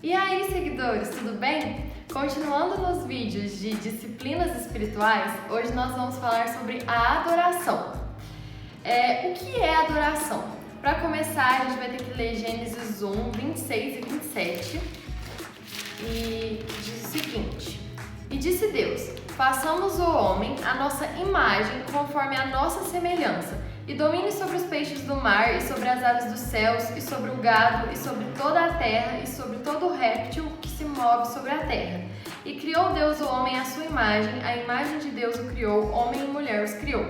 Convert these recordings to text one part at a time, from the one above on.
E aí, seguidores, tudo bem? Continuando nos vídeos de disciplinas espirituais, hoje nós vamos falar sobre a adoração. O que é adoração? Para começar, a gente vai ter que ler Gênesis 1, 26 e 27, e diz o seguinte: E disse Deus: façamos o homem à nossa imagem, conforme a nossa semelhança, e domine sobre os peixes do mar, e sobre as aves dos céus, e sobre o gado, e sobre toda a terra, e sobre todo réptil que se move sobre a terra. E criou Deus o homem à sua imagem, a imagem de Deus o criou, homem e mulher os criou.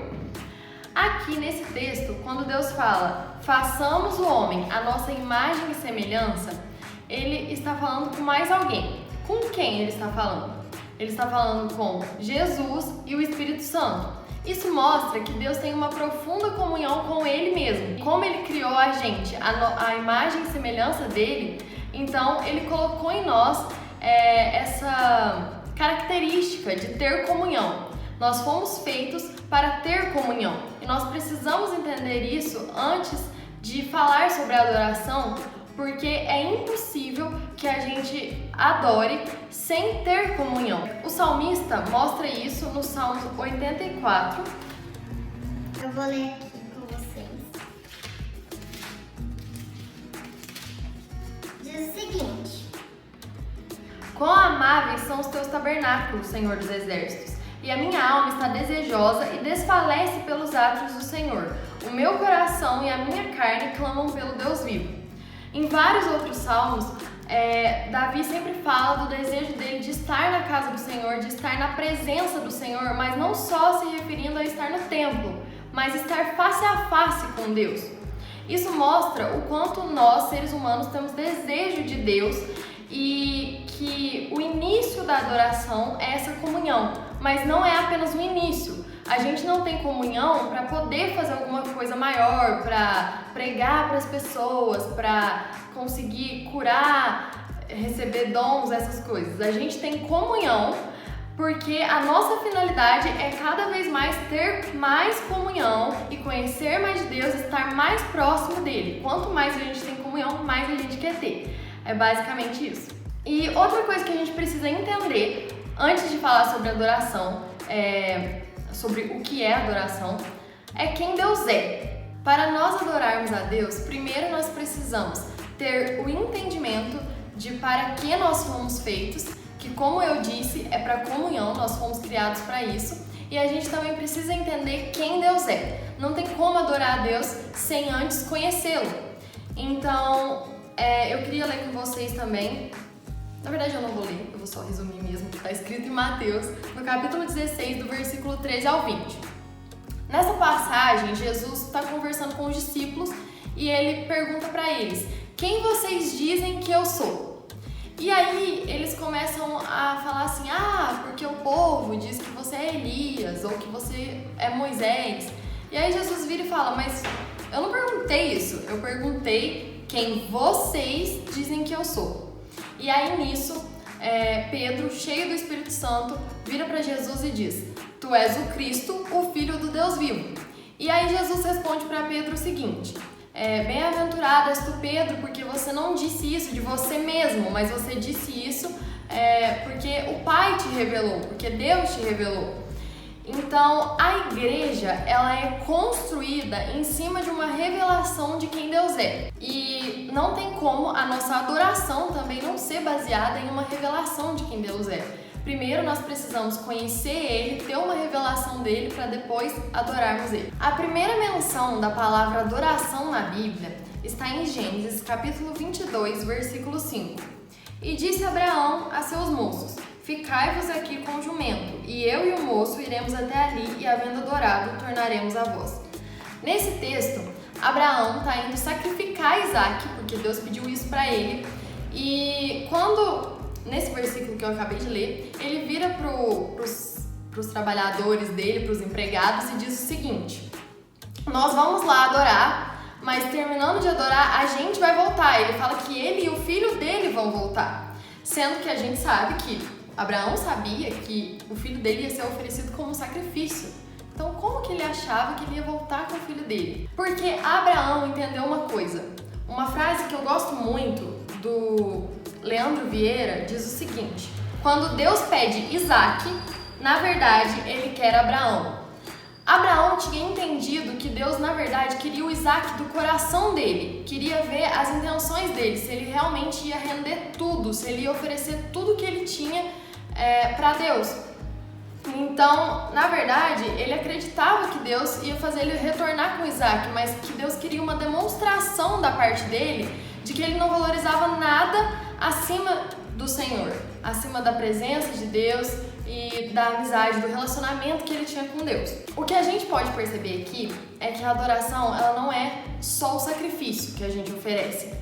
Aqui nesse texto, quando Deus fala, façamos o homem à nossa imagem e semelhança, ele está falando com mais alguém. Com quem ele está falando? Ele está falando com Jesus e o Espírito Santo. Isso mostra que Deus tem uma profunda comunhão com Ele mesmo. Como Ele criou a gente, a imagem e semelhança dele, então Ele colocou em nós essa característica de ter comunhão. Nós fomos feitos para ter comunhão e nós precisamos entender isso antes de falar sobre a adoração, porque é impossível que a gente adore sem ter comunhão. O salmista mostra isso no Salmo 84. Eu vou ler aqui com vocês. Diz o seguinte: Quão amáveis são os teus tabernáculos, Senhor dos exércitos, e a minha alma está desejosa e desfalece pelos atos do Senhor. O meu coração e a minha carne clamam pelo Deus vivo. Em vários outros salmos, Davi sempre fala do desejo dele de estar na casa do Senhor, de estar na presença do Senhor, mas não só se referindo a estar no templo, mas estar face a face com Deus. Isso mostra o quanto nós, seres humanos, temos desejo de Deus e que o início da adoração é essa comunhão, mas não é apenas o início. A gente não tem comunhão para poder fazer alguma coisa maior, para pregar para as pessoas, para conseguir curar, receber dons, essas coisas. A gente tem comunhão porque a nossa finalidade é cada vez mais ter mais comunhão e conhecer mais de Deus, estar mais próximo dele. Quanto mais a gente tem comunhão, mais a gente quer ter. É basicamente isso. E outra coisa que a gente precisa entender antes de falar sobre adoração, sobre o que é adoração, é quem Deus é. Para nós adorarmos a Deus, primeiro nós precisamos ter o entendimento de para que nós fomos feitos, que, como eu disse, é para comunhão, nós fomos criados para isso, e a gente também precisa entender quem Deus é. Não tem como adorar a Deus sem antes conhecê-lo. Então, eu queria ler com vocês também. Na verdade eu não vou ler, eu vou só resumir mesmo o que está escrito em Mateus, no capítulo 16, do versículo 13 ao 20. Nessa passagem, Jesus está conversando com os discípulos e ele pergunta para eles: quem vocês dizem que eu sou? E aí eles começam a falar assim: porque o povo diz que você é Elias ou que você é Moisés. E aí Jesus vira e fala: mas eu não perguntei isso, eu perguntei quem vocês dizem que eu sou. E aí nisso, Pedro, cheio do Espírito Santo, vira para Jesus e diz: tu és o Cristo, o Filho do Deus vivo. E aí Jesus responde para Pedro o seguinte: bem-aventurado és tu, Pedro, porque você não disse isso de você mesmo, mas você disse isso porque o Pai te revelou, porque Deus te revelou. Então, a igreja, ela é construída em cima de uma revelação de quem Deus é. E não tem como a nossa adoração também não ser baseada em uma revelação de quem Deus é. Primeiro, nós precisamos conhecer Ele, ter uma revelação dele para depois adorarmos Ele. A primeira menção da palavra adoração na Bíblia está em Gênesis, capítulo 22, versículo 5. E disse Abraão a seus moços: ficai-vos aqui com o jumento, e eu e o moço iremos até ali, e havendo adorado, tornaremos a vós. Nesse texto, Abraão está indo sacrificar Isaac, porque Deus pediu isso para ele, e nesse versículo que eu acabei de ler, ele vira para os trabalhadores dele, para os empregados, e diz o seguinte: nós vamos lá adorar, mas terminando de adorar, a gente vai voltar. Ele fala que ele e o filho dele vão voltar, sendo que a gente sabe que Abraão sabia que o filho dele ia ser oferecido como sacrifício. Então, como que ele achava que ele ia voltar com o filho dele? Porque Abraão entendeu uma coisa. Uma frase que eu gosto muito do Leandro Vieira, diz o seguinte: quando Deus pede Isaac, na verdade ele quer Abraão. Abraão tinha entendido que Deus, na verdade, queria o Isaac do coração dele, queria ver as intenções dele, se ele realmente ia render tudo, se ele ia oferecer tudo que ele tinha para Deus. Então, na verdade, ele acreditava que Deus ia fazer ele retornar com Isaac, mas que Deus queria uma demonstração da parte dele de que ele não valorizava nada acima do Senhor, acima da presença de Deus e da amizade, do relacionamento que ele tinha com Deus. O que a gente pode perceber aqui é que a adoração, ela não é só o sacrifício que a gente oferece.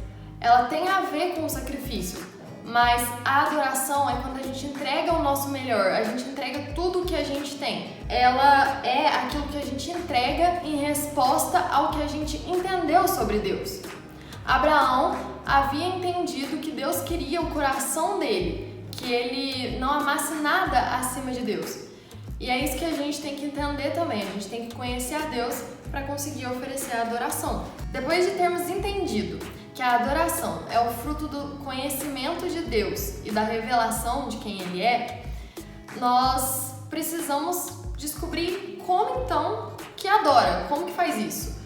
Ela tem a ver com o sacrifício, mas a adoração é quando a gente entrega o nosso melhor, a gente entrega tudo o que a gente tem. Ela é aquilo que a gente entrega em resposta ao que a gente entendeu sobre Deus. Abraão havia entendido que Deus queria o coração dele, que ele não amasse nada acima de Deus. E é isso que a gente tem que entender também, a gente tem que conhecer a Deus para conseguir oferecer a adoração. Depois de termos entendido que a adoração é o fruto do conhecimento de Deus e da revelação de quem Ele é, nós precisamos descobrir como então que adora, como que faz isso.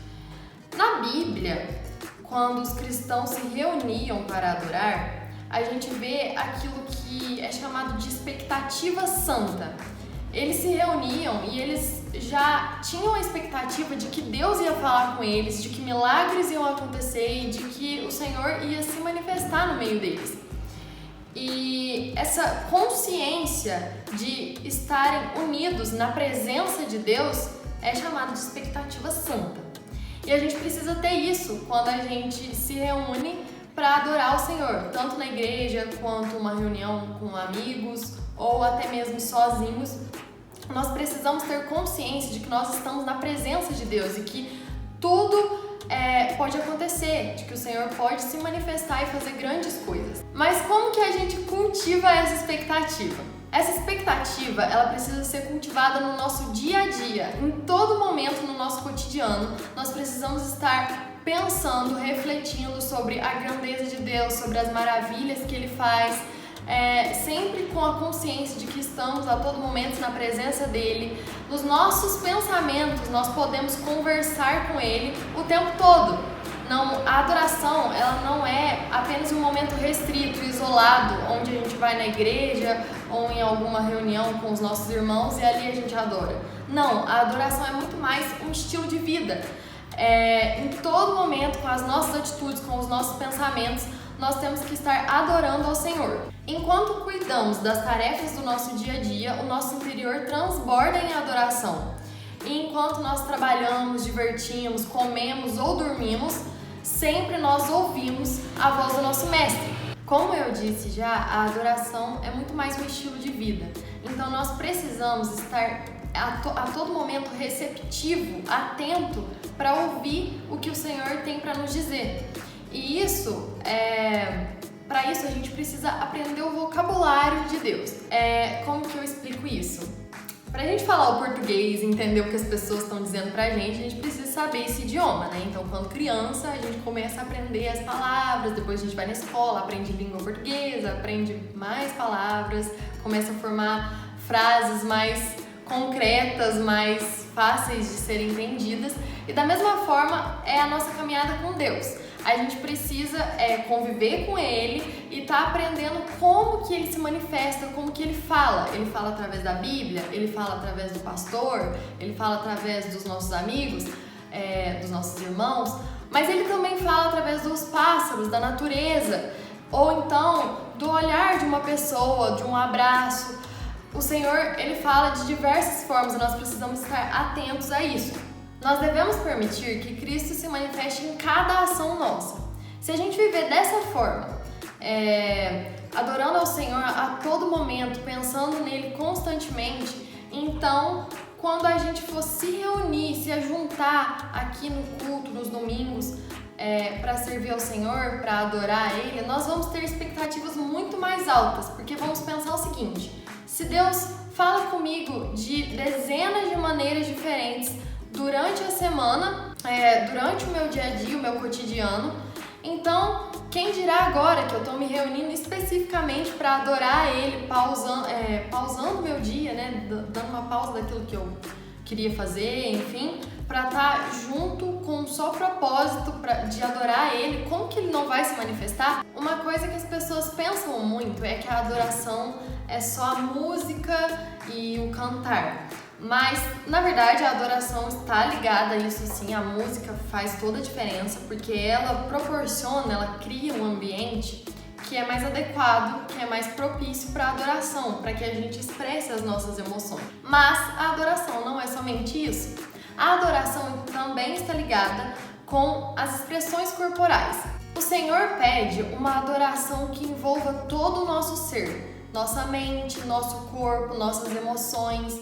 Na Bíblia, quando os cristãos se reuniam para adorar, a gente vê aquilo que é chamado de expectativa santa. Eles se reuniam e eles já tinham a expectativa de que Deus ia falar com eles, de que milagres iam acontecer e de que o Senhor ia se manifestar no meio deles. E essa consciência de estarem unidos na presença de Deus é chamada de expectativa santa. E a gente precisa ter isso quando a gente se reúne para adorar o Senhor, tanto na igreja quanto uma reunião com amigos ou até mesmo sozinhos. Nós precisamos ter consciência de que nós estamos na presença de Deus e que tudo pode acontecer, de que o Senhor pode se manifestar e fazer grandes coisas. Mas como que a gente cultiva essa expectativa? Essa expectativa, ela precisa ser cultivada no nosso dia a dia, em todo momento no nosso cotidiano. Nós precisamos estar pensando, refletindo sobre a grandeza de Deus, sobre as maravilhas que Ele faz, sempre com a consciência de que estamos a todo momento na presença dEle. Nos nossos pensamentos, nós podemos conversar com Ele o tempo todo. Não, a adoração, ela não é apenas um momento restrito, isolado, onde a gente vai na igreja ou em alguma reunião com os nossos irmãos e ali a gente adora. Não, a adoração é muito mais um estilo de vida. Em todo momento, com as nossas atitudes, com os nossos pensamentos, nós temos que estar adorando ao Senhor. Enquanto cuidamos das tarefas do nosso dia a dia, o nosso interior transborda em adoração. E enquanto nós trabalhamos, divertimos, comemos ou dormimos, sempre nós ouvimos a voz do nosso Mestre. Como eu disse já, a adoração é muito mais um estilo de vida. Então nós precisamos estar a todo momento receptivo, atento para ouvir o que o Senhor tem para nos dizer. E isso, para isso a gente precisa aprender o vocabulário de Deus. Como que eu explico isso? Pra gente falar o português, entender o que as pessoas estão dizendo pra gente, a gente precisa saber esse idioma, né? Então, quando criança, a gente começa a aprender as palavras, depois a gente vai na escola, aprende língua portuguesa, aprende mais palavras, começa a formar frases mais concretas, mais fáceis de serem entendidas. E da mesma forma é a nossa caminhada com Deus. A gente precisa conviver com Ele e tá aprendendo como que Ele se manifesta, como que Ele fala. Ele fala através da Bíblia, Ele fala através do pastor, Ele fala através dos nossos amigos, dos nossos irmãos, mas Ele também fala através dos pássaros, da natureza, ou então do olhar de uma pessoa, de um abraço. O Senhor, Ele fala de diversas formas e nós precisamos estar atentos a isso. Nós devemos permitir que Cristo se manifeste em cada ação nossa. Se a gente viver dessa forma, adorando ao Senhor a todo momento, pensando nele constantemente, então, quando a gente for se reunir, se ajuntar aqui no culto, nos domingos, para servir ao Senhor, para adorar a Ele, nós vamos ter expectativas muito mais altas, porque vamos pensar o seguinte: se Deus fala comigo de dezenas de maneiras diferentes durante a semana, durante o meu dia a dia, o meu cotidiano, então quem dirá agora que eu estou me reunindo especificamente para adorar a Ele, pausando meu dia, né? Dando uma pausa daquilo que eu queria fazer, enfim, para estar junto com um só propósito de adorar a Ele. Como que Ele não vai se manifestar? Uma coisa que as pessoas pensam muito é que a adoração é só a música e o cantar. Mas, na verdade, a adoração está ligada a isso sim, a música faz toda a diferença, porque ela proporciona, ela cria um ambiente que é mais adequado, que é mais propício para a adoração, para que a gente expresse as nossas emoções. Mas a adoração não é somente isso. A adoração também está ligada com as expressões corporais. O Senhor pede uma adoração que envolva todo o nosso ser, nossa mente, nosso corpo, nossas emoções.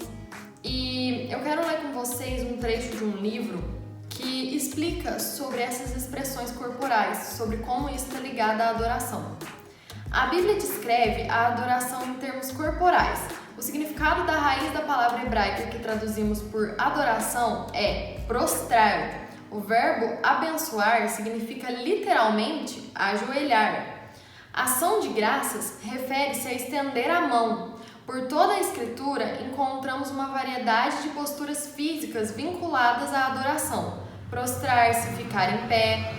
E eu quero ler com vocês um trecho de um livro que explica sobre essas expressões corporais, sobre como isso está ligado à adoração. A Bíblia descreve a adoração em termos corporais. O significado da raiz da palavra hebraica que traduzimos por adoração é prostrar. O verbo abençoar significa literalmente ajoelhar. Ação de graças refere-se a estender a mão. Por toda a Escritura, encontramos uma variedade de posturas físicas vinculadas à adoração. Prostrar-se, ficar em pé,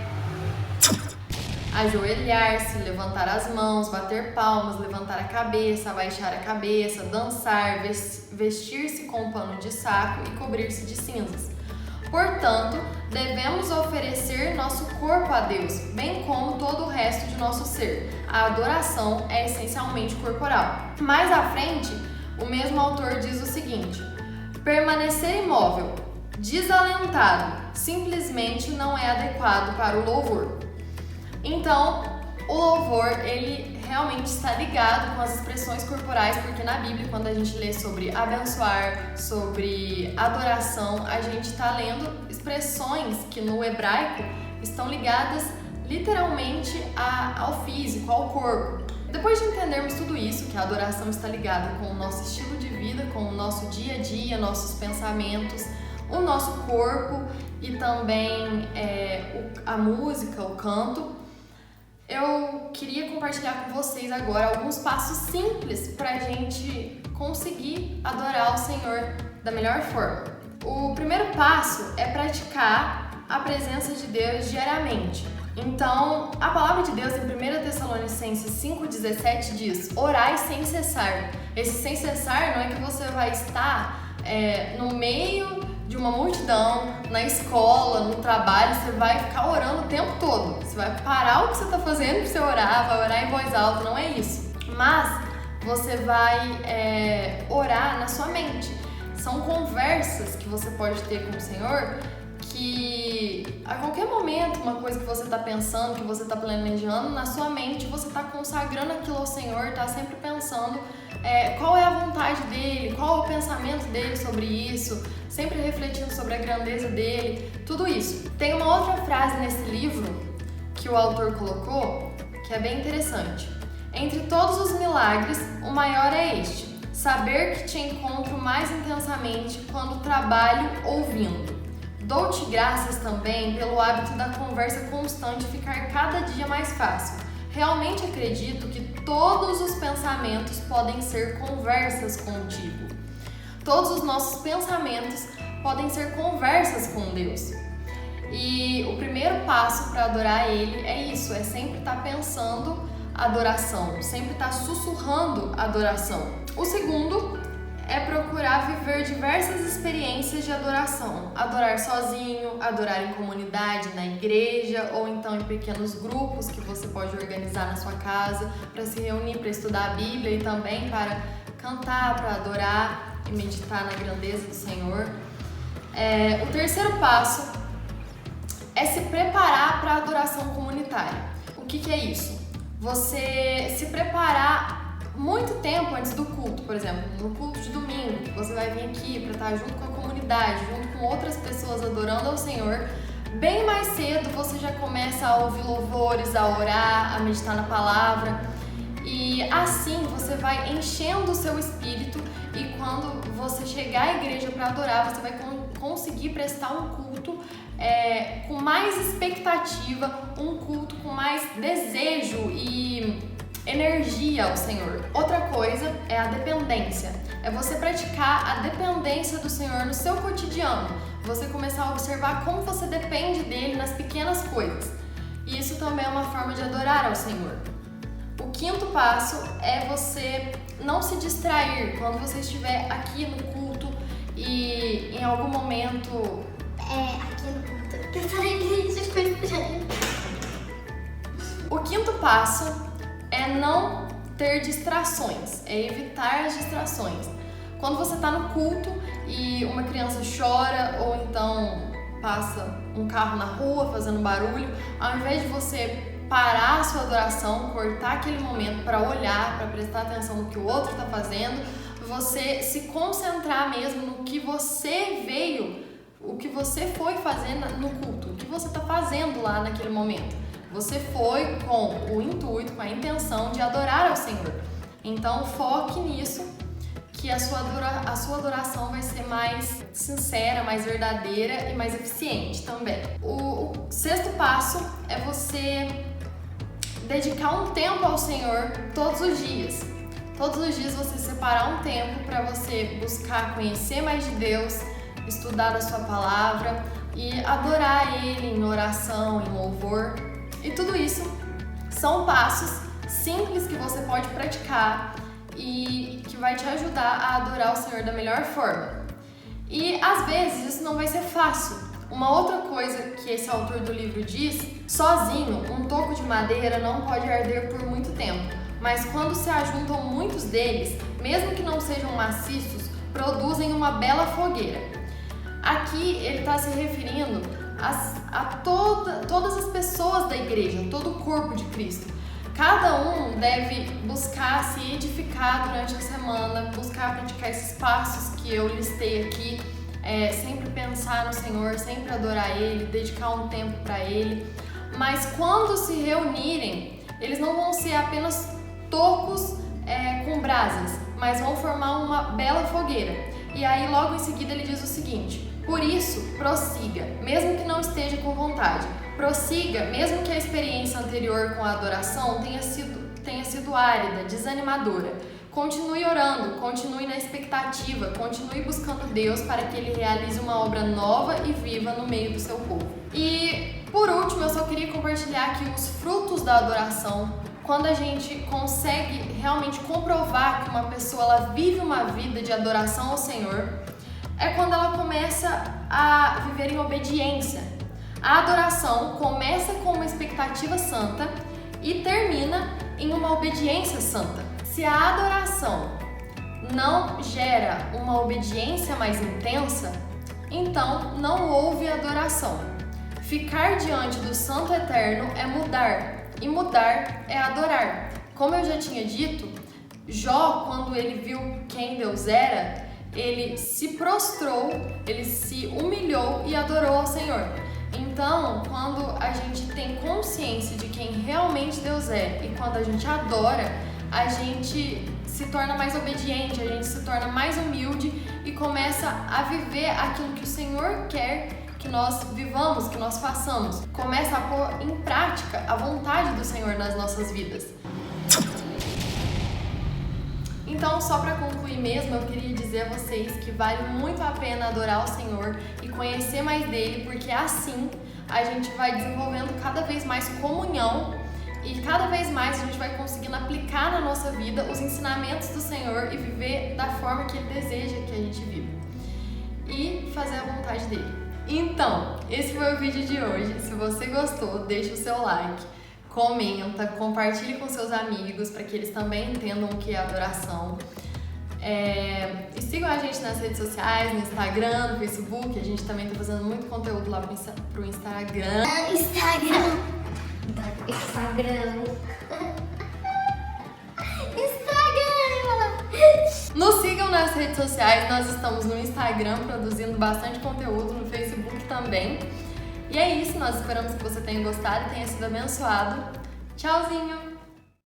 ajoelhar-se, levantar as mãos, bater palmas, levantar a cabeça, abaixar a cabeça, dançar, vestir-se com um pano de saco e cobrir-se de cinzas. Portanto, devemos oferecer nosso corpo a Deus, bem como todo o resto de nosso ser. A adoração é essencialmente corporal. Mais à frente, o mesmo autor diz o seguinte: permanecer imóvel, desalentado, simplesmente não é adequado para o louvor. Então, o louvor, ele realmente está ligado com as expressões corporais, porque na Bíblia, quando a gente lê sobre abençoar, sobre adoração, a gente está lendo expressões que no hebraico estão ligadas literalmente ao físico, ao corpo. Depois de entendermos tudo isso, que a adoração está ligada com o nosso estilo de vida, com o nosso dia a dia, nossos pensamentos, o nosso corpo e também a música, o canto, eu queria compartilhar com vocês agora alguns passos simples para a gente conseguir adorar o Senhor da melhor forma. O primeiro passo é praticar a presença de Deus diariamente. Então, a palavra de Deus em 1 Tessalonicenses 5,17 diz: orai sem cessar. Esse sem cessar não é que você vai estar no meio de uma multidão, na escola, no trabalho, você vai ficar orando o tempo todo. Você vai parar o que você está fazendo para você orar, vai orar em voz alta, não é isso. Mas você vai orar na sua mente. São conversas que você pode ter com o Senhor que a qualquer momento, uma coisa que você está pensando, que você está planejando, na sua mente você está consagrando aquilo ao Senhor, está sempre pensando qual é a vontade dele, qual é o pensamento dele sobre isso, sempre refletindo sobre a grandeza dele, tudo isso. Tem uma outra frase nesse livro que o autor colocou que é bem interessante. Entre todos os milagres, o maior é este: saber que te encontro mais intensamente quando trabalho ouvindo. Dou-te graças também pelo hábito da conversa constante ficar cada dia mais fácil. Realmente acredito que todos os pensamentos podem ser conversas contigo. Todos os nossos pensamentos podem ser conversas com Deus. E o primeiro passo para adorar Ele é isso, é sempre estar pensando adoração, sempre estar sussurrando adoração. O segundo é procurar viver diversas experiências de adoração. Adorar sozinho, adorar em comunidade, na igreja, ou então em pequenos grupos que você pode organizar na sua casa para se reunir, para estudar a Bíblia e também para cantar, para adorar e meditar na grandeza do Senhor. O terceiro passo é se preparar para a adoração comunitária. O que é isso? Você se preparar muito tempo antes do culto, por exemplo, no culto de domingo, você vai vir aqui para estar junto com a comunidade, junto com outras pessoas adorando ao Senhor. Bem mais cedo você já começa a ouvir louvores, a orar, a meditar na palavra, e assim você vai enchendo o seu espírito, e quando você chegar à igreja para adorar, você vai conseguir prestar um culto com mais expectativa, um culto com mais desejo e energia ao Senhor. Outra coisa é a dependência. É você praticar a dependência do Senhor no seu cotidiano. Você começar a observar como você depende dele nas pequenas coisas. E isso também é uma forma de adorar ao Senhor. O quinto passo é você não se distrair quando você estiver aqui no culto e em algum momento... aqui no culto. Eu falei essas coisas estranhas. O quinto passo é não ter distrações, é evitar as distrações. Quando você está no culto e uma criança chora ou então passa um carro na rua fazendo barulho, ao invés de você parar a sua adoração, cortar aquele momento para olhar, para prestar atenção no que o outro está fazendo, você se concentrar mesmo no que você veio, o que você foi fazer no culto, o que você está fazendo lá naquele momento. Você foi com o intuito, com a intenção de adorar ao Senhor. Então foque nisso, que a sua adoração vai ser mais sincera, mais verdadeira e mais eficiente também. O sexto passo é você dedicar um tempo ao Senhor todos os dias. Todos os dias você separar um tempo para você buscar conhecer mais de Deus, estudar a sua palavra e adorar Ele em oração, em louvor. E tudo isso são passos simples que você pode praticar e que vai te ajudar a adorar o Senhor da melhor forma. E às vezes isso não vai ser fácil. Uma outra coisa que esse autor do livro diz: sozinho, um toco de madeira não pode arder por muito tempo, mas quando se ajuntam muitos deles, mesmo que não sejam maciços, produzem uma bela fogueira. Aqui ele está se referindo a todas as pessoas da igreja, todo o corpo de Cristo. Cada um deve buscar se edificar durante a semana, buscar praticar esses passos que eu listei aqui, sempre pensar no Senhor, sempre adorar Ele, dedicar um tempo para Ele. Mas quando se reunirem, eles não vão ser apenas tocos com brasas, mas vão formar uma bela fogueira. E aí logo em seguida ele diz o seguinte: por isso, prossiga, mesmo que não esteja com vontade. Prossiga, mesmo que a experiência anterior com a adoração tenha sido árida, desanimadora. Continue orando, continue na expectativa, continue buscando Deus para que Ele realize uma obra nova e viva no meio do seu povo. E, por último, eu só queria compartilhar aqui os frutos da adoração. Quando a gente consegue realmente comprovar que uma pessoa ela vive uma vida de adoração ao Senhor, é quando ela começa a viver em obediência. A adoração começa com uma expectativa santa e termina em uma obediência santa. Se a adoração não gera uma obediência mais intensa, então não houve adoração. Ficar diante do Santo Eterno é mudar, e mudar é adorar. Como eu já tinha dito, Jó, quando ele viu quem Deus era, ele se prostrou, ele se humilhou e adorou ao Senhor. Então, quando a gente tem consciência de quem realmente Deus é e quando a gente adora, a gente se torna mais obediente, a gente se torna mais humilde e começa a viver aquilo que o Senhor quer que nós vivamos, que nós façamos. Começa a pôr em prática a vontade do Senhor nas nossas vidas. Então, só para concluir mesmo, eu queria dizer a vocês que vale muito a pena adorar o Senhor e conhecer mais dele, porque assim a gente vai desenvolvendo cada vez mais comunhão e cada vez mais a gente vai conseguindo aplicar na nossa vida os ensinamentos do Senhor e viver da forma que Ele deseja que a gente viva e fazer a vontade dele. Então, esse foi o vídeo de hoje. Se você gostou, deixa o seu like, comenta, compartilhe com seus amigos para que eles também entendam o que é adoração. E sigam a gente nas redes sociais, no Instagram, no Facebook. A gente também está fazendo muito conteúdo lá pro Instagram. Nos sigam nas redes sociais, nós estamos no Instagram produzindo bastante conteúdo, no Facebook também. E é isso, nós esperamos que você tenha gostado e tenha sido abençoado. Tchauzinho!